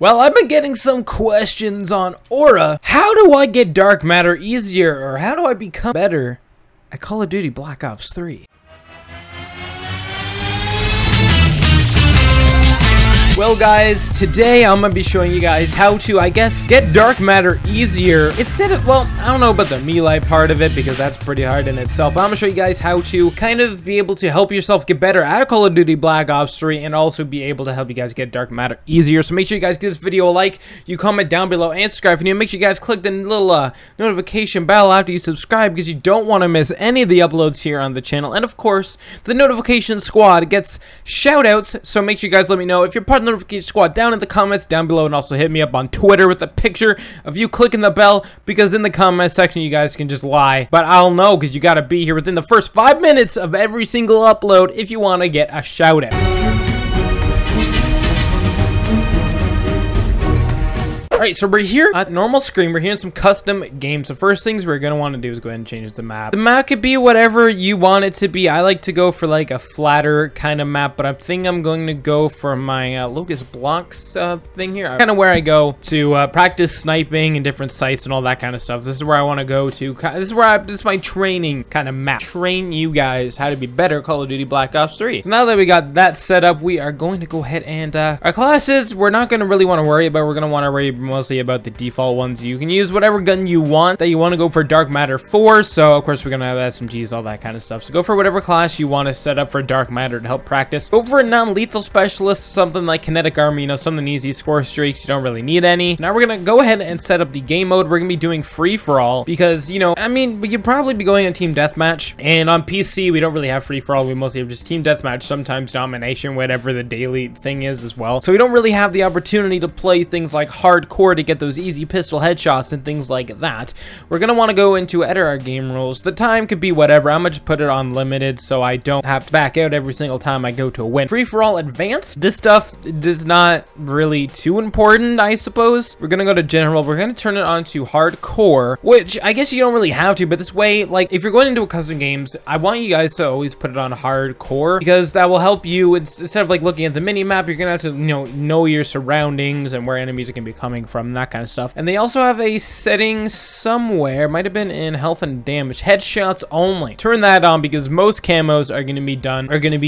Well, I've been getting some questions on Aura. How do I get dark matter easier, or how do I become better at Call of Duty Black Ops 3? Well guys, today I'm gonna be showing you guys how to, I guess, get dark matter easier instead of, well, I don't know about the melee part of it because that's pretty hard in itself, but I'm gonna show you guys how to kind of be able to help yourself get better at Call of Duty Black Ops 3 and also be able to help you guys get dark matter easier. So make sure you guys give this video a like, you comment down below, and subscribe if you're new. Make sure you guys click the little notification bell after you subscribe because you don't want to miss any of the uploads here on the channel. And of course, the notification squad gets shout outs, so make sure you guys let me know if you're part of the notification squad down in the comments down below, and also hit me up on Twitter with a picture of you clicking the bell, because in the comment section you guys can just lie, but I'll know because you got to be here within the first 5 minutes of every single upload if you want to get a shout out. Alright, so we're here at normal screen. We're here in some custom games. The first things we're going to want to do is go ahead and change the map. The map could be whatever you want it to be. I like to go for like a flatter kind of map, but I think I'm going to go for my Locust Blocks thing here. Kind of where I go to practice sniping and different sites and all that kind of stuff. This is where I want to go to. This is my training kind of map. Train you guys how to be better at Call of Duty Black Ops 3. So now that we got that set up, we are going to go ahead and our classes, we're not going to really want to worry about. We're going to want to worry mostly about the default ones. You can use whatever gun you want that you want to go for dark matter for. So of course we're gonna have SMGs, all that kind of stuff. So go for whatever class you want to set up for dark matter to help practice. Go for a non-lethal specialist, something like kinetic armor, you know, something easy, score streaks, you don't really need any. Now we're gonna go ahead and set up the game mode. We're gonna be doing free for all because, you know, I mean, we could probably be going on team deathmatch, and on PC we don't really have free for all. We mostly have just team deathmatch, sometimes domination, whatever the daily thing is as well. So we don't really have the opportunity to play things like hardcore to get those easy pistol headshots and things like that. We're gonna want to go into edit our game rules. The time could be whatever. I'm gonna just put it on limited so I don't have to back out every single time I go to a win. Free for all advanced. This stuff is not really too important, I suppose. We're gonna go to general. We're gonna turn it on to hardcore, which I guess you don't really have to, but this way, like if you're going into a custom games, I want you guys to always put it on hardcore because that will help you. Instead of like looking at the mini map, you're gonna have to know your surroundings and where enemies are gonna be coming from, that kind of stuff. And they also have a setting somewhere, might have been in health and damage, headshots only. Turn that on because most camos are going to be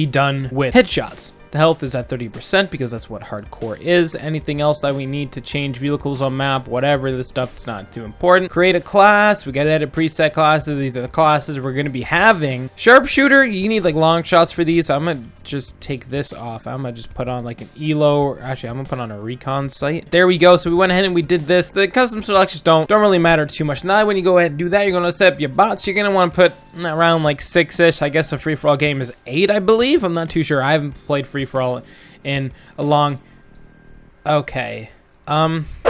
done with headshots. The health is at 30% because that's what hardcore is. Anything else that we need to change vehicles on map, whatever, this stuff, it's not too important. Create a class. We gotta edit preset classes. These are the classes we're gonna be having. Sharpshooter, you need like long shots for these. I'm gonna just take this off. I'm gonna just put on like an elo, or actually I'm gonna put on a recon site. There we go. So we went ahead and we did this. The custom selections don't really matter too much. Now when you go ahead and do that, you're gonna set up your bots. You're gonna want to put around like 6-ish. I guess the free-for-all game is 8, I believe. I'm not too sure. I haven't played free-for-all in a long... Okay.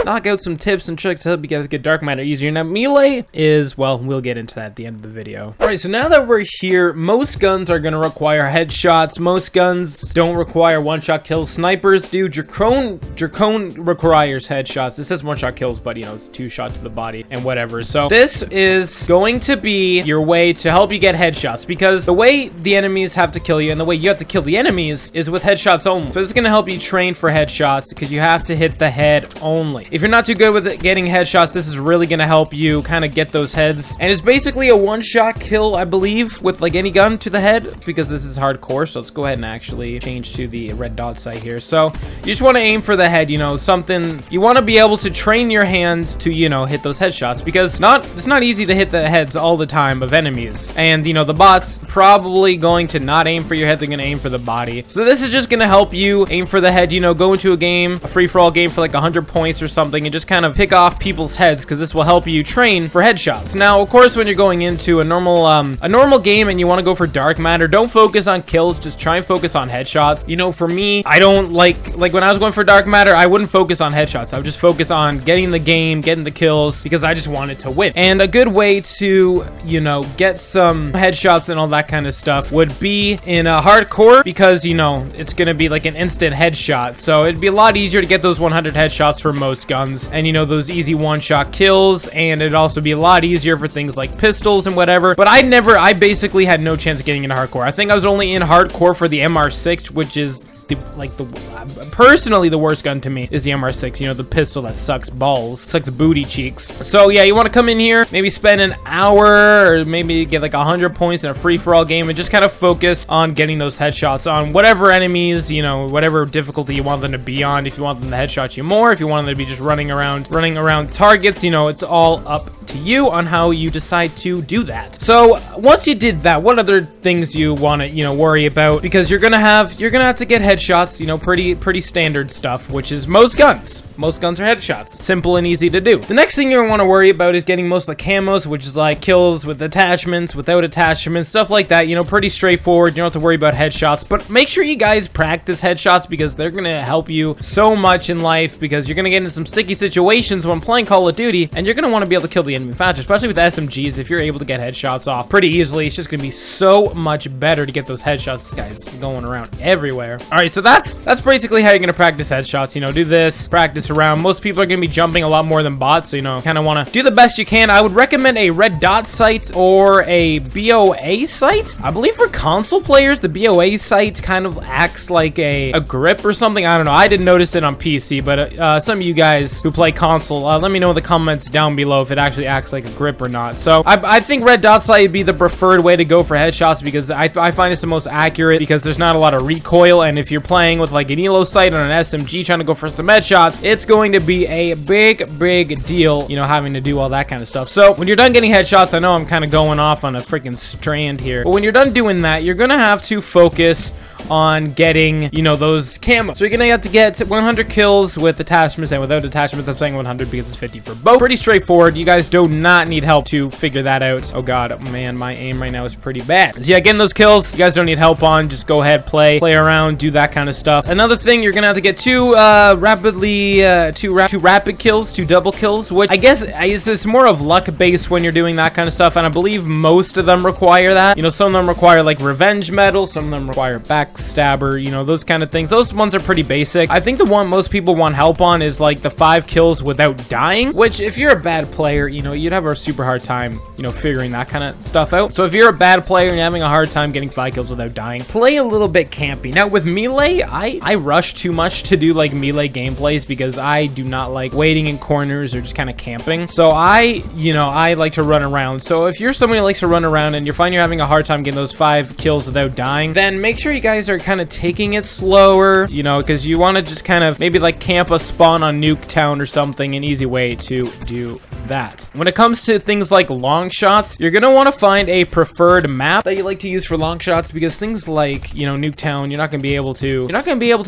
Knock out some tips and tricks to help you guys get dark matter easier. Now melee is, well, we'll get into that at the end of the video. Alright, so now that we're here, most guns are gonna require headshots. Most guns don't require one-shot kills. Snipers do. Dracone requires headshots. This says one-shot kills, but you know, it's 2 shots to the body and whatever. So this is going to be your way to help you get headshots, because the way the enemies have to kill you and the way you have to kill the enemies is with headshots only. So this is gonna help you train for headshots because you have to hit the head only. If you're not too good with getting headshots, this is really gonna help you kind of get those heads. And it's basically a one-shot kill, I believe, with like any gun to the head, because this is hardcore. So let's go ahead and actually change to the red dot site here. So you just want to aim for the head, you know, something you want to be able to train your hand to, you know, hit those headshots, because it's not easy to hit the heads all the time of enemies. And you know, the bot's probably going to not aim for your head, they're gonna aim for the body. So this is just gonna help you aim for the head, you know, go into a game, a free-for-all game for like 100 points or something, and just kind of pick off people's heads, because this will help you train for headshots. Now, of course, when you're going into a normal game and you want to go for dark matter, don't focus on kills, just try and focus on headshots. You know, for me, I don't like when I was going for dark matter, I wouldn't focus on headshots. I would just focus on getting the game, getting the kills, because I just wanted to win. And a good way to, you know, get some headshots and all that kind of stuff would be in a hardcore, because, you know, it's gonna be like an instant headshot. So it'd be a lot easier to get those 100 headshots for most guns, and you know, those easy one-shot kills. And it'd also be a lot easier for things like pistols and whatever. But I basically had no chance of getting into hardcore. I think I was only in hardcore for the MR6, which is personally the worst gun to me is the MR6, you know, the pistol that sucks balls, sucks booty cheeks. So yeah, you want to come in here, maybe spend an hour or maybe get like 100 points in a free-for-all game and just kind of focus on getting those headshots on whatever enemies, you know, whatever difficulty you want them to be on. If you want them to headshot you more, if you want them to be just running around targets, you know, it's all up to you on how you decide to do that. So once you did that, what other things you want to, you know, worry about? Because you're gonna have to get headshots, you know, pretty standard stuff, which is most guns are headshots, simple and easy to do. The next thing you want to worry about is getting most of the camos, which is like kills with attachments, without attachments, stuff like that. You know, pretty straightforward. You don't have to worry about headshots, but make sure you guys practice headshots because they're gonna help you so much in life, because you're gonna get into some sticky situations when playing Call of Duty, and you're gonna want to be able to kill the enemy faster, especially with SMGs. If you're able to get headshots off pretty easily, it's just gonna be so much better to get those headshots. This guy's going around everywhere. All right, so that's basically how you're gonna practice headshots. You know, do this, practice around. Most people are gonna be jumping a lot more than bots, so you know, kind of want to do the best you can. I would recommend a red dot sight or a BOA sight. I believe for console players, the BOA sight kind of acts like a grip or something. I don't know. I didn't notice it on PC, but some of you guys who play console, let me know in the comments down below if it actually acts like a grip or not. So I think red dot sight would be the preferred way to go for headshots, because I find it's the most accurate, because there's not a lot of recoil, and if you're playing with like an elo sight on an SMG trying to go for some headshots, it's going to be a big deal, you know, having to do all that kind of stuff. So when you're done getting headshots, I know I'm kind of going off on a freaking strand here, but when you're done doing that, you're gonna have to focus on getting, you know, those camos. So you're gonna have to get 100 kills with attachments, and without attachments I'm saying 100 because it's 50 for both. Pretty straightforward. You guys do not need help to figure that out. Oh god, man, my aim right now is pretty bad. So yeah, getting those kills, you guys don't need help on. Just go ahead, play around, do that kind of stuff. Another thing, you're gonna have to get two rapid kills, 2 double kills, which I guess it's more of luck based when you're doing that kind of stuff, and I believe most of them require that. You know, some of them require like revenge medal, some of them require backstabber, you know, those kind of things. Those ones are pretty basic. I think the one most people want help on is like the 5 kills without dying, which if you're a bad player, you know, you'd have a super hard time, you know, figuring that kind of stuff out. So if you're a bad player and you're having a hard time getting 5 kills without dying, play a little bit campy. Now with melee, I rush too much to do like melee gameplays because I do not like waiting in corners or just kind of camping. So I like to run around. So if you're somebody who likes to run around and you find you're having a hard time getting those 5 kills without dying, then make sure you guys are kind of taking it slower, you know, because you want to just kind of maybe like camp a spawn on Nuketown or something, an easy way to do that. When it comes to things like long shots, you're gonna want to find a preferred map that you like to use for long shots, because things like, you know, Nuketown, you're not gonna be able to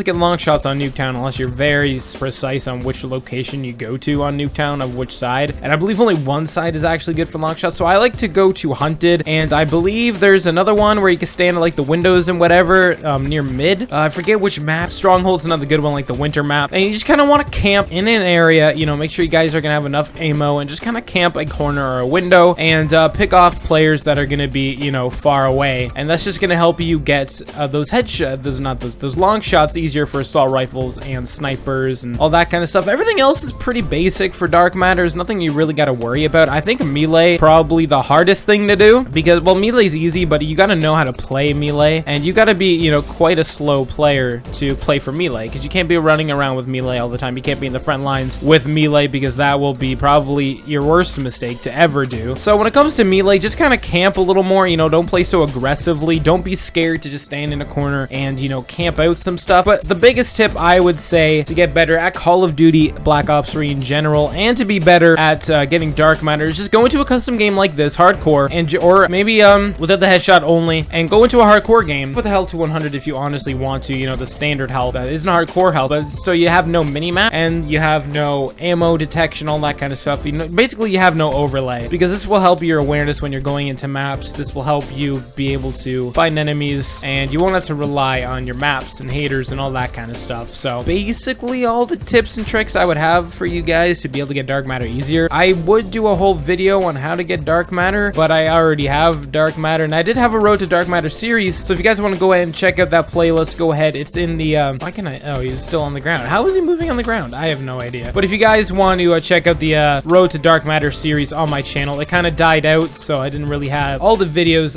get long shots on Nuketown unless you're very precise on which location you go to on Nuketown, of which side. And I believe only one side is actually good for long shots, so I like to go to Hunted, and I believe there's another one where you can stand at like the windows and whatever, near mid. I forget which map. Stronghold's another good one, like the winter map. And you just kind of want to camp in an area, you know, make sure you guys are gonna have enough ammo, and just kind of camp a corner or a window, and pick off players that are gonna be, you know, far away, and that's just gonna help you get those headshots, those long shots easier for assault rifles and snipers and all that kind of stuff. Everything else is pretty basic for dark matter. There's nothing you really got to worry about. I think melee probably the hardest thing to do, because well, melee's easy, but you got to know how to play melee, and you got to be, you know, quite a slow player to play for melee, because you can't be running around with melee all the time. You can't be in the front lines with melee, because that will be probably your worst mistake to ever do. So when it comes to melee, just kind of camp a little more, you know, don't play so aggressively. Don't be scared to just stand in a corner and, you know, camp out some stuff. But the biggest tip I would say to get better at Call of Duty Black Ops 3 in general, and to be better at getting dark matter, is just go into a custom game like this, hardcore, and or maybe without the headshot only, and go into a hardcore game. Put the health to 100 if you honestly want to, you know, the standard health. That isn't hardcore health, but so you have no mini-map, and you have no ammo detection, all that kind of stuff. You know, basically you have no overlay, because this will help your awareness when you're going into maps. This will help you be able to find enemies, and you won't have to rely on your maps and haters and all that kind of stuff. So basically all the tips and tricks I would have for you guys to be able to get dark matter easier. I would do a whole video on how to get dark matter, but I already have dark matter, and I did have a Road to Dark Matter series. So if you guys want to go ahead and check out that playlist, go ahead. It's in the why can I, oh, he's still on the ground. How is he moving on the ground? I have no idea. But if you guys want to check out the Road to Dark Matter series on my channel, it kind of died out, so I didn't really have all the videos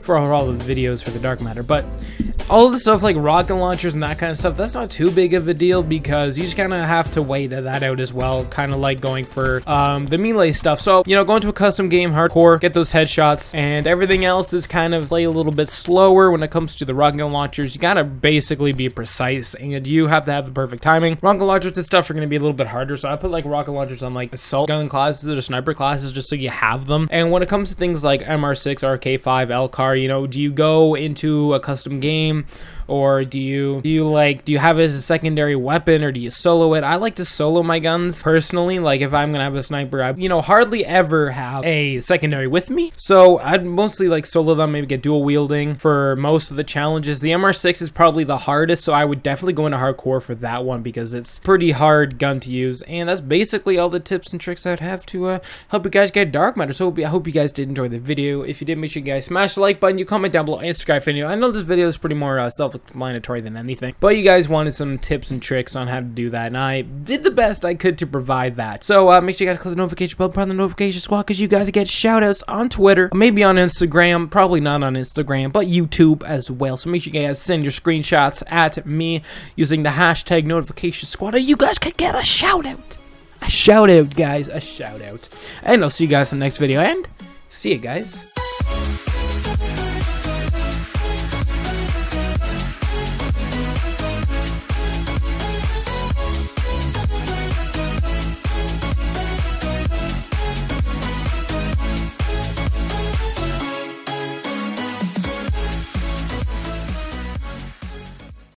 for all the videos for the dark matter. But all the stuff like rocket launchers and that kind of stuff, that's not too big of a deal because you just kind of have to wait that out as well, kind of like going for the melee stuff. So, you know, going to a custom game, hardcore, get those headshots, and everything else is kind of play a little bit slower when it comes to the rocket launchers. You gotta basically be precise, and you have to have the perfect timing. Rocket launchers and stuff are gonna be a little bit harder, so I put like rocket launchers on like assault gun classes or sniper classes just so you have them. And when it comes to things like MR6, RK5, LCAR, you know, do you go into a custom game, or do you have it as a secondary weapon, or do you solo it? I like to solo my guns personally. Like if I'm gonna have a sniper, I, you know, hardly ever have a secondary with me, so I'd mostly like solo them, maybe get dual wielding for most of the challenges. The MR6 is probably the hardest, so I would definitely go into hardcore for that one because it's pretty hard gun to use. And that's basically all the tips and tricks I would have to help you guys get dark matter. So I hope you guys did enjoy the video. If you did, make sure you guys smash the like button, you comment down below, and subscribe if you're new. I know this video is pretty more self-explanatory than anything, but you guys wanted some tips and tricks on how to do that, and I did the best I could to provide that. So make sure you guys click the notification bell, part of the notification squad, because you guys get shoutouts on Twitter, maybe on Instagram, probably not on Instagram, but YouTube as well. So make sure you guys send your screenshots at me using the hashtag notification squad, or you guys could get a shout out. A shout out, guys, a shout out. And I'll see you guys in the next video, and see you guys.